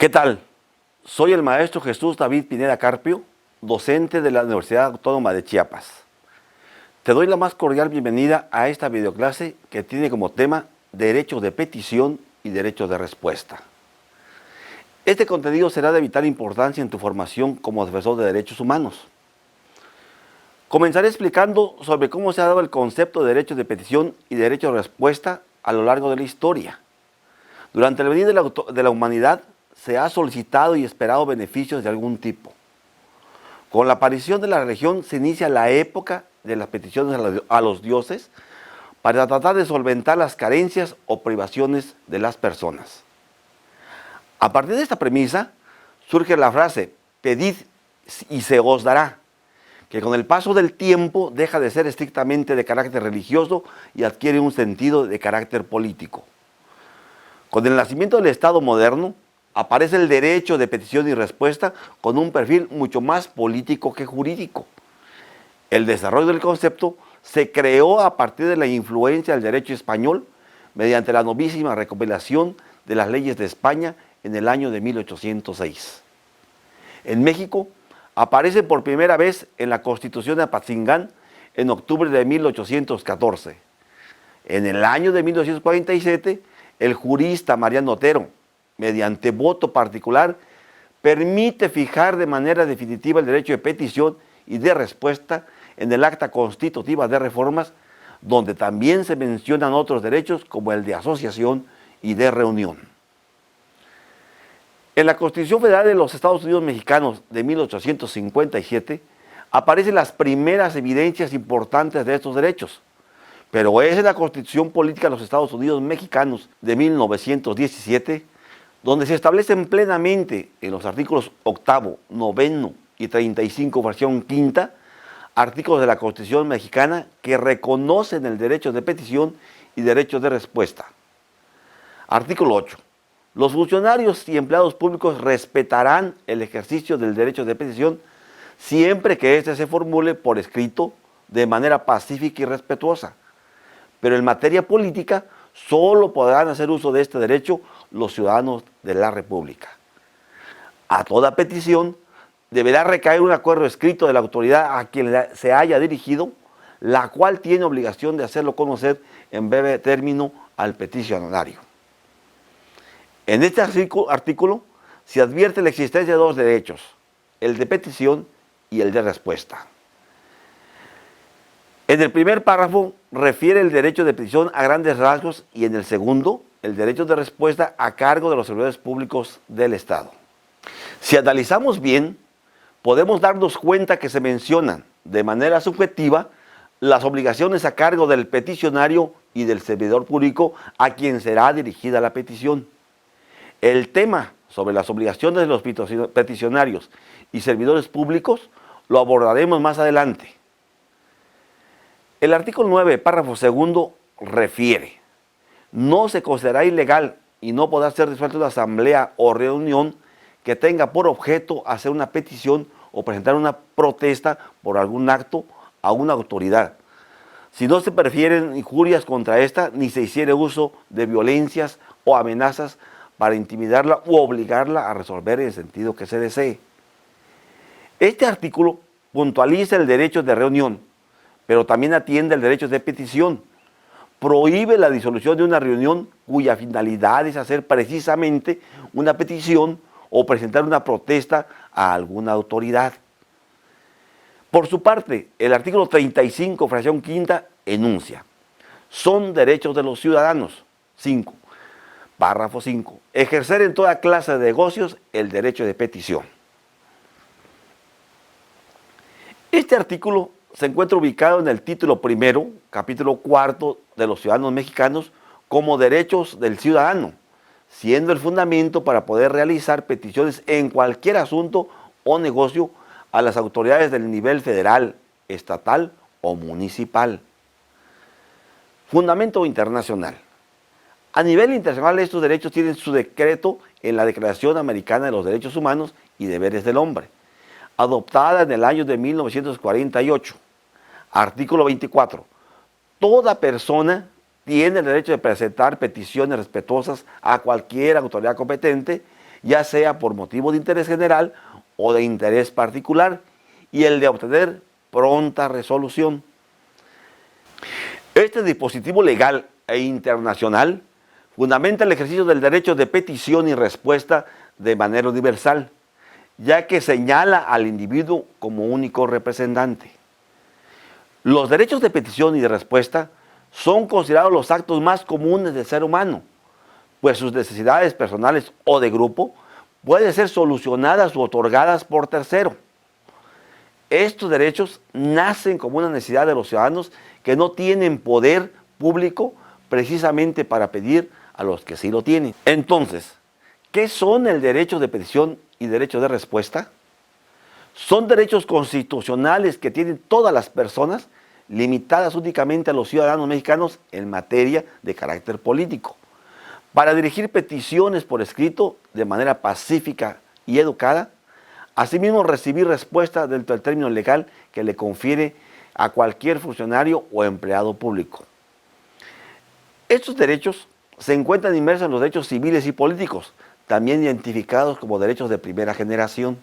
¿Qué tal? Soy el maestro Jesús David Pineda Carpio, docente de la Universidad Autónoma de Chiapas. Te doy la más cordial bienvenida a esta videoclase que tiene como tema Derechos de petición y derechos de respuesta. Este contenido será de vital importancia en tu formación como defensor de derechos humanos. Comenzaré explicando sobre cómo se ha dado el concepto de derechos de petición y derechos de respuesta a lo largo de la historia. Durante el venir de la humanidad, se ha solicitado y esperado beneficios de algún tipo. Con la aparición de la religión se inicia la época de las peticiones a los dioses para tratar de solventar las carencias o privaciones de las personas. A partir de esta premisa surge la frase, pedid y se os dará, que con el paso del tiempo deja de ser estrictamente de carácter religioso y adquiere un sentido de carácter político. Con el nacimiento del Estado moderno, aparece el derecho de petición y respuesta con un perfil mucho más político que jurídico. El desarrollo del concepto se creó a partir de la influencia del derecho español mediante la novísima recopilación de las leyes de España en el año de 1806. En México, aparece por primera vez en la Constitución de Apatzingán en octubre de 1814. En el año de 1947, el jurista Mariano Otero, mediante voto particular, permite fijar de manera definitiva el derecho de petición y de respuesta en el Acta Constitutiva de Reformas, donde también se mencionan otros derechos como el de asociación y de reunión. En la Constitución Federal de los Estados Unidos Mexicanos de 1857 aparecen las primeras evidencias importantes de estos derechos, pero es en la Constitución Política de los Estados Unidos Mexicanos de 1917 donde se establecen plenamente en los artículos 8, 9 y 35, versión quinta, artículos de la Constitución mexicana que reconocen el derecho de petición y derecho de respuesta. Artículo 8. Los funcionarios y empleados públicos respetarán el ejercicio del derecho de petición siempre que éste se formule por escrito de manera pacífica y respetuosa. Pero en materia política, solo podrán hacer uso de este derecho los ciudadanos de la República. A toda petición deberá recaer un acuerdo escrito de la autoridad a quien se haya dirigido, la cual tiene obligación de hacerlo conocer en breve término al peticionario. En este artículo se advierte la existencia de dos derechos, el de petición y el de respuesta. En el primer párrafo refiere el derecho de petición a grandes rasgos y en el segundo, el derecho de respuesta a cargo de los servidores públicos del Estado. Si analizamos bien, podemos darnos cuenta que se mencionan de manera subjetiva las obligaciones a cargo del peticionario y del servidor público a quien será dirigida la petición. El tema sobre las obligaciones de los peticionarios y servidores públicos lo abordaremos más adelante. El artículo 9, párrafo segundo, refiere: no se considerará ilegal y no podrá ser disuelta una asamblea o reunión que tenga por objeto hacer una petición o presentar una protesta por algún acto a una autoridad, si no se prefieren injurias contra esta ni se hiciere uso de violencias o amenazas para intimidarla u obligarla a resolver en el sentido que se desee. Este artículo puntualiza el derecho de reunión, pero también atiende el derecho de petición. Prohíbe la disolución de una reunión cuya finalidad es hacer precisamente una petición o presentar una protesta a alguna autoridad. Por su parte, el artículo 35, fracción quinta, enuncia: son derechos de los ciudadanos. 5. Párrafo 5. Ejercer en toda clase de negocios el derecho de petición. Este artículo se encuentra ubicado en el título primero, capítulo cuarto de los ciudadanos mexicanos como derechos del ciudadano, siendo el fundamento para poder realizar peticiones en cualquier asunto o negocio a las autoridades del nivel federal, estatal o municipal. Fundamento internacional. A nivel internacional, estos derechos tienen su decreto en la Declaración Americana de los Derechos Humanos y Deberes del Hombre, adoptada en el año de 1948. Artículo 24. Toda persona tiene el derecho de presentar peticiones respetuosas a cualquier autoridad competente ya sea por motivo de interés general o de interés particular, y el de obtener pronta resolución. Este dispositivo legal e internacional fundamenta el ejercicio del derecho de petición y respuesta de manera universal, ya que señala al individuo como único representante. Los derechos de petición y de respuesta son considerados los actos más comunes del ser humano, pues sus necesidades personales o de grupo pueden ser solucionadas u otorgadas por tercero. Estos derechos nacen como una necesidad de los ciudadanos que no tienen poder público precisamente para pedir a los que sí lo tienen. Entonces, ¿qué son el derecho de petición y derecho de respuesta? Son derechos constitucionales que tienen todas las personas, limitadas únicamente a los ciudadanos mexicanos en materia de carácter político, para dirigir peticiones por escrito de manera pacífica y educada, asimismo recibir respuesta dentro del término legal que le confiere a cualquier funcionario o empleado público. Estos derechos se encuentran inmersos en los derechos civiles y políticos, también identificados como derechos de primera generación.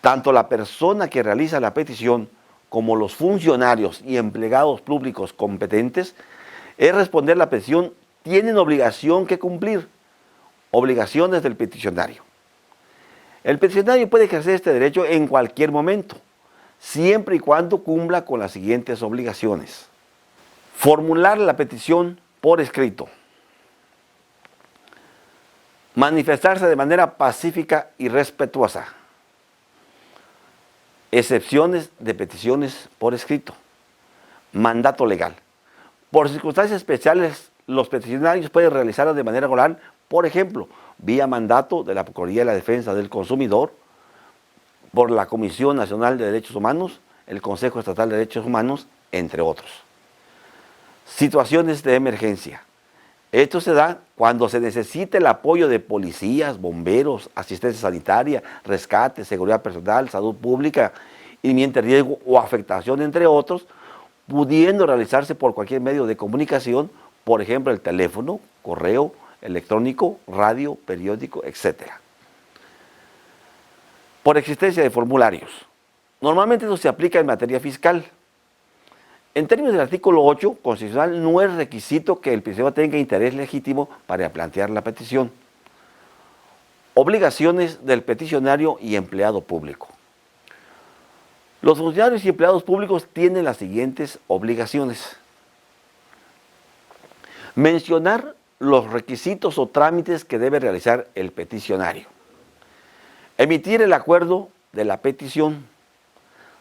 Tanto la persona que realiza la petición como los funcionarios y empleados públicos competentes en responder la petición tienen obligación que cumplir, obligaciones del peticionario. El peticionario puede ejercer este derecho en cualquier momento, siempre y cuando cumpla con las siguientes obligaciones. Formular la petición por escrito. Manifestarse de manera pacífica y respetuosa. Excepciones de peticiones por escrito. Mandato legal. Por circunstancias especiales, los peticionarios pueden realizarlo de manera oral, por ejemplo, vía mandato de la Procuraduría de la Defensa del Consumidor, por la Comisión Nacional de Derechos Humanos, el Consejo Estatal de Derechos Humanos, entre otros. Situaciones de emergencia. Esto se da cuando se necesita el apoyo de policías, bomberos, asistencia sanitaria, rescate, seguridad personal, salud pública, inminente riesgo o afectación, entre otros, pudiendo realizarse por cualquier medio de comunicación, por ejemplo, el teléfono, correo electrónico, radio, periódico, etc. Por existencia de formularios. Normalmente esto se aplica en materia fiscal. En términos del artículo 8 constitucional, no es requisito que el peticionario tenga interés legítimo para plantear la petición. Obligaciones del peticionario y empleado público. Los funcionarios y empleados públicos tienen las siguientes obligaciones. Mencionar los requisitos o trámites que debe realizar el peticionario. Emitir el acuerdo de la petición.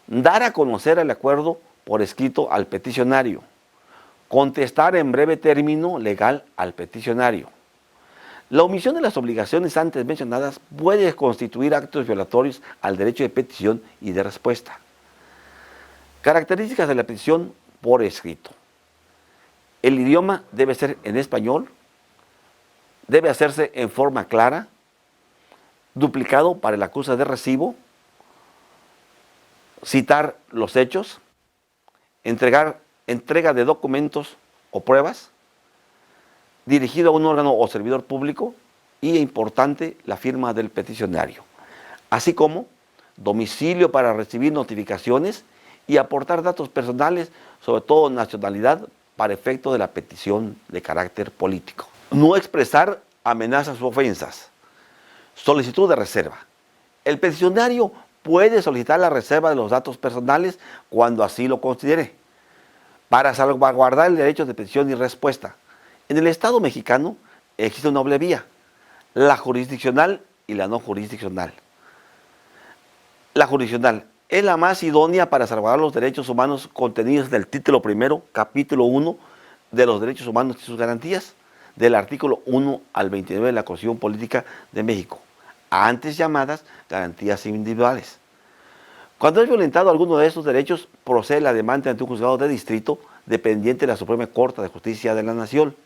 Dar a conocer el acuerdo por escrito al peticionario. Contestar en breve término legal al peticionario. La omisión de las obligaciones antes mencionadas puede constituir actos violatorios al derecho de petición y de respuesta. Características de la petición por escrito. El idioma debe ser en español, debe hacerse en forma clara, duplicado para el acuse de recibo, citar los hechos, entrega de documentos o pruebas, dirigido a un órgano o servidor público y, importante, la firma del peticionario, así como domicilio para recibir notificaciones y aportar datos personales, sobre todo nacionalidad, para efecto de la petición de carácter político. No expresar amenazas u ofensas. Solicitud de reserva. El peticionario puede solicitar la reserva de los datos personales cuando así lo considere, para salvaguardar el derecho de petición y respuesta. En el Estado mexicano existe una doble vía, la jurisdiccional y la no jurisdiccional. La jurisdiccional es la más idónea para salvaguardar los derechos humanos contenidos en el título primero, capítulo 1 de los derechos humanos y sus garantías, del artículo 1 al 29 de la Constitución Política de México, antes llamadas garantías individuales. Cuando es violentado alguno de estos derechos, procede la demanda ante un juzgado de distrito dependiente de la Suprema Corte de Justicia de la Nación.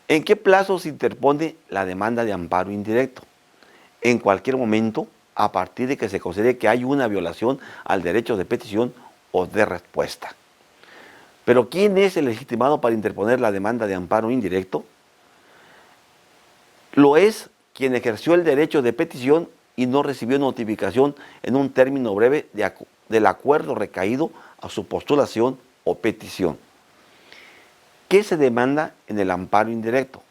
¿En qué plazo se interpone la demanda de amparo indirecto? En cualquier momento, a partir de que se considere que hay una violación al derecho de petición o de respuesta. Pero ¿quién es el legitimado para interponer la demanda de amparo indirecto? Lo es quien ejerció el derecho de petición y no recibió notificación en un término breve del acuerdo recaído a su postulación o petición. ¿Qué se demanda en el amparo indirecto?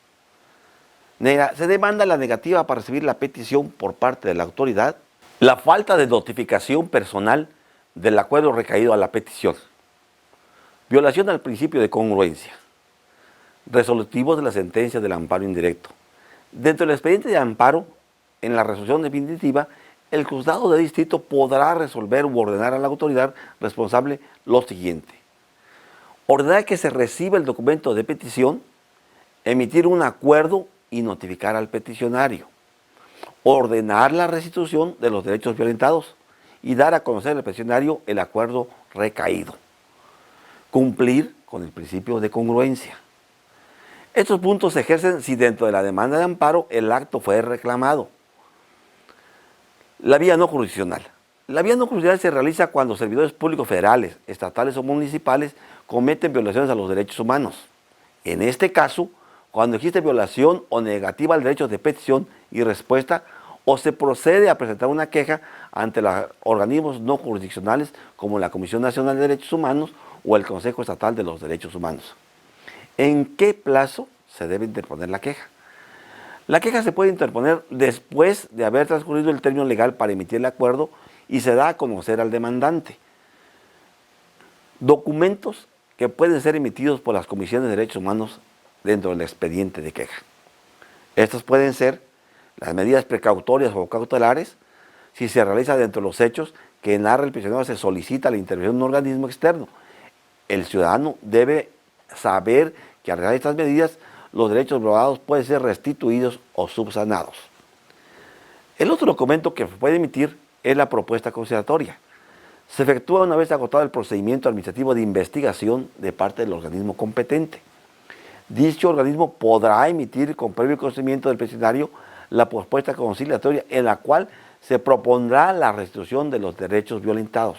Se demanda la negativa para recibir la petición por parte de la autoridad, la falta de notificación personal del acuerdo recaído a la petición, violación al principio de congruencia, resolutivos de la sentencia del amparo indirecto. Dentro del expediente de amparo, en la resolución definitiva, el juzgado de distrito podrá resolver u ordenar a la autoridad responsable lo siguiente: ordenar que se reciba el documento de petición, emitir un acuerdo y notificar al peticionario, ordenar la restitución de los derechos violentados y dar a conocer al peticionario el acuerdo recaído, cumplir con el principio de congruencia. Estos puntos se ejercen si dentro de la demanda de amparo el acto fue reclamado. La vía no jurisdiccional. La vía no jurisdiccional se realiza cuando servidores públicos federales, estatales o municipales cometen violaciones a los derechos humanos. En este caso, cuando existe violación o negativa al derecho de petición y respuesta, o se procede a presentar una queja ante los organismos no jurisdiccionales como la Comisión Nacional de Derechos Humanos o el Consejo Estatal de los Derechos Humanos. ¿En qué plazo se debe interponer la queja? La queja se puede interponer después de haber transcurrido el término legal para emitir el acuerdo y se da a conocer al demandante. Documentos que pueden ser emitidos por las comisiones de derechos humanos dentro del expediente de queja. Estos pueden ser las medidas precautorias o cautelares, si se realiza dentro de los hechos que narra el peticionario se solicita la intervención de un organismo externo. El ciudadano debe saber que al realizar estas medidas los derechos violados pueden ser restituidos o subsanados. El otro documento que se puede emitir es la propuesta conciliatoria. Se efectúa una vez agotado el procedimiento administrativo de investigación de parte del organismo competente. Dicho organismo podrá emitir con previo conocimiento del peticionario la propuesta conciliatoria en la cual se propondrá la restitución de los derechos violentados.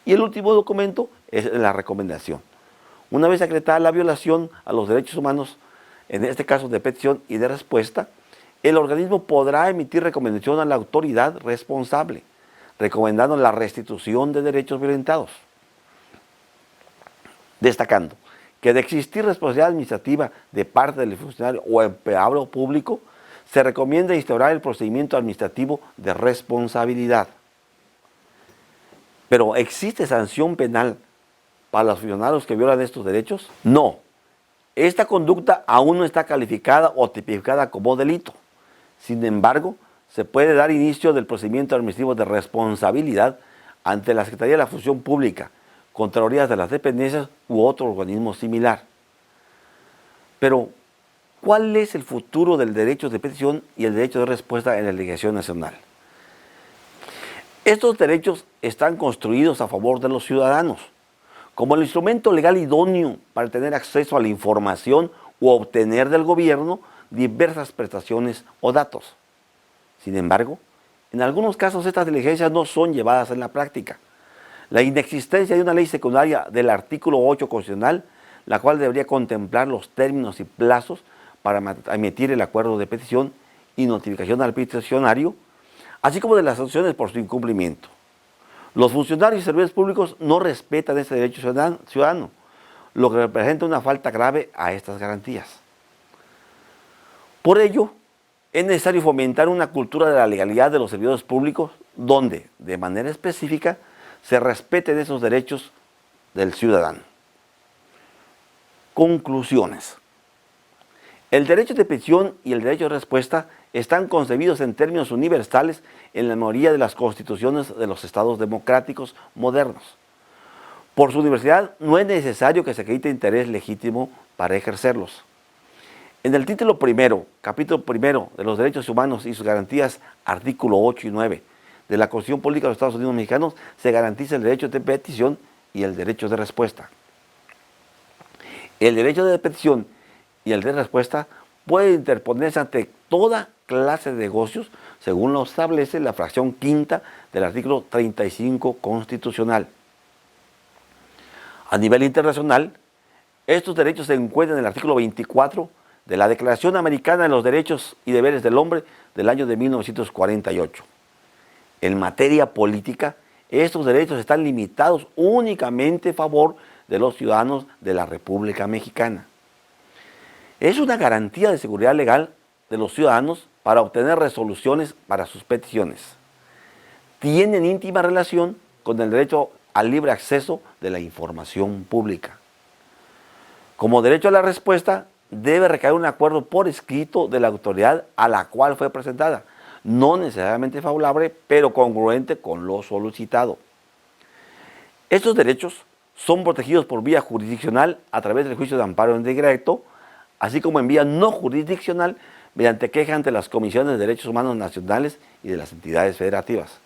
Y el último documento es la recomendación. Una vez acreditada la violación a los derechos humanos, en este caso de petición y de respuesta, el organismo podrá emitir recomendación a la autoridad responsable, recomendando la restitución de derechos violentados. Destacando que de existir responsabilidad administrativa de parte del funcionario o empleado público, se recomienda instaurar el procedimiento administrativo de responsabilidad. Pero ¿existe sanción penal para los funcionarios que violan estos derechos? No. Esta conducta aún no está calificada o tipificada como delito. Sin embargo, se puede dar inicio del procedimiento administrativo de responsabilidad ante la Secretaría de la Función Pública, Contralorías de las Dependencias u otro organismo similar. Pero, ¿cuál es el futuro del derecho de petición y el derecho de respuesta en la legislación nacional? Estos derechos están construidos a favor de los ciudadanos, como el instrumento legal idóneo para tener acceso a la información o obtener del gobierno diversas prestaciones o datos. Sin embargo, en algunos casos estas diligencias no son llevadas en la práctica. La inexistencia de una ley secundaria del artículo 8 constitucional, la cual debería contemplar los términos y plazos para emitir el acuerdo de petición y notificación al peticionario, así como de las sanciones por su incumplimiento. Los funcionarios y servidores públicos no respetan este derecho ciudadano, lo que representa una falta grave a estas garantías. Por ello, es necesario fomentar una cultura de la legalidad de los servidores públicos donde, de manera específica, se respeten esos derechos del ciudadano. Conclusiones. El derecho de petición y el derecho de respuesta están concebidos en términos universales en la mayoría de las constituciones de los estados democráticos modernos. Por su universidad no es necesario que se acredite interés legítimo para ejercerlos. En el título primero, capítulo primero de los derechos humanos y sus garantías, artículo 8 y 9 de la Constitución Política de los Estados Unidos Mexicanos, se garantiza el derecho de petición y el derecho de respuesta. El derecho de petición y el de respuesta puede interponerse ante toda clase de negocios, según lo establece la fracción quinta del artículo 35 constitucional. A nivel internacional, estos derechos se encuentran en el artículo 24 de la Declaración Americana de los Derechos y Deberes del Hombre del año de 1948. En materia política, estos derechos están limitados únicamente a favor de los ciudadanos de la República Mexicana. Es una garantía de seguridad legal de los ciudadanos para obtener resoluciones para sus peticiones. Tienen íntima relación con el derecho al libre acceso de la información pública. Como derecho a la respuesta, debe recaer un acuerdo por escrito de la autoridad a la cual fue presentada, no necesariamente favorable, pero congruente con lo solicitado. Estos derechos son protegidos por vía jurisdiccional a través del juicio de amparo en directo, así como en vía no jurisdiccional mediante queja ante las comisiones de derechos humanos nacionales y de las entidades federativas.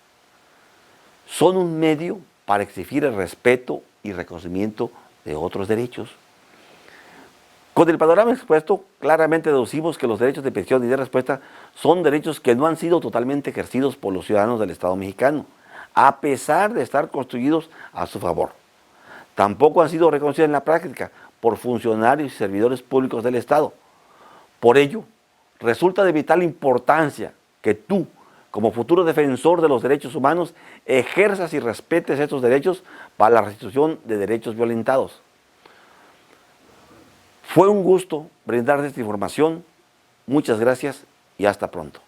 Son un medio para exigir el respeto y reconocimiento de otros derechos. Con el panorama expuesto, claramente deducimos que los derechos de petición y de respuesta son derechos que no han sido totalmente ejercidos por los ciudadanos del Estado mexicano, a pesar de estar construidos a su favor. Tampoco han sido reconocidos en la práctica por funcionarios y servidores públicos del Estado. Por ello, resulta de vital importancia que tú, como futuro defensor de los derechos humanos, ejerzas y respetes estos derechos para la restitución de derechos violentados. Fue un gusto brindarte esta información. Muchas gracias y hasta pronto.